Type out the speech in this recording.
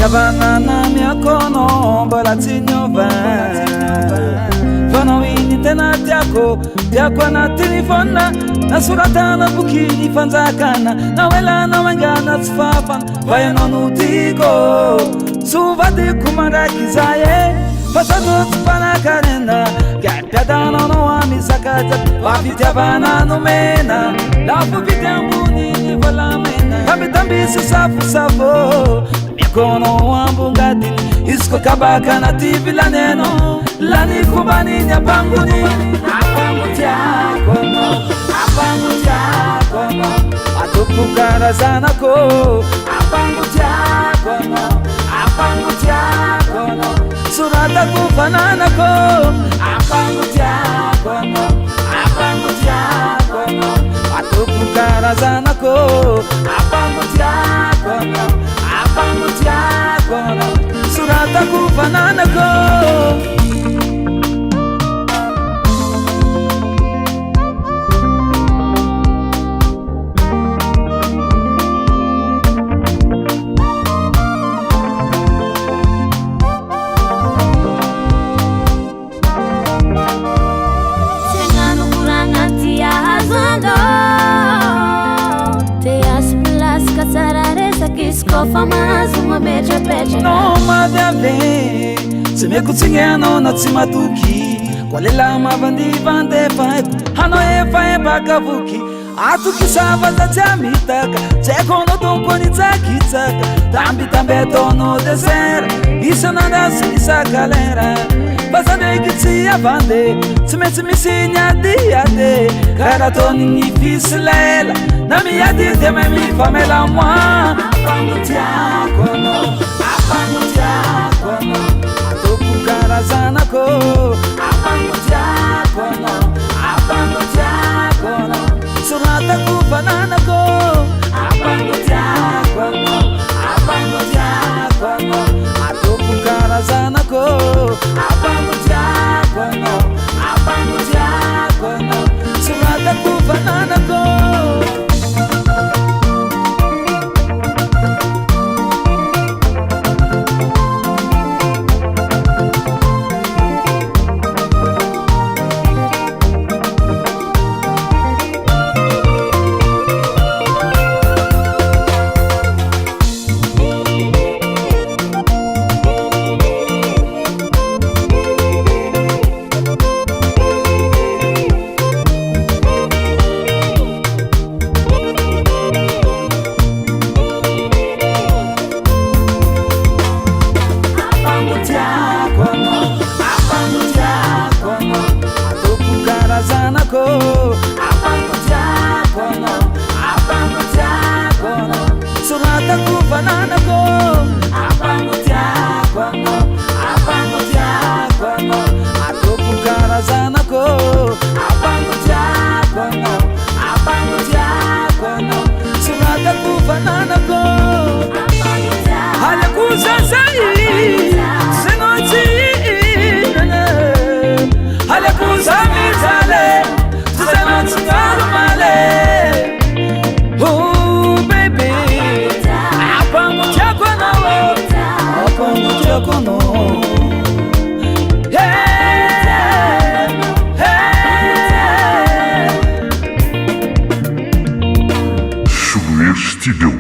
Fitiavanana miakono mbola tsy niova fanao iny tena tiako anatiny fona nasoratana boky ny fanjakana naoelana mangana tsy fafana va ianao no tiko sovadiko mandraiky zay e fa sado tsy fanakarena gampiadananao amisakaja va fitiavana nomena lafo vity ambony ny volamena tambitambisy safosafo miakono ambongadiny izy ko kabaka anaty vilaneno lany fombaniny apangony apangutiako atoko karazanako apangutiako suratako fananako apangutiako atoko karazanako apangutiako suratako fananako nomada be tsy meko tsignianao na tsy matoky koa lela mavandivandefa hanao efa ebakavoky atoky savaza tsy amitaka tsy haiko anao donko nitsakitsaka tambitamby ataonao desert isanandasy isakalera basa ndraiky tsy avande tsy maintsy misy niadiady karaha ataony ny fisy lela na miady de mai mifamela moa apangutiako atoko karazanako apangutiako suratako fananako apangutiako atoko karazanako apangutiako suratako fananako suratako fananako atoko karazanako suratako fananako halako zazay zenoty halako zamizale zenoty normale Studio.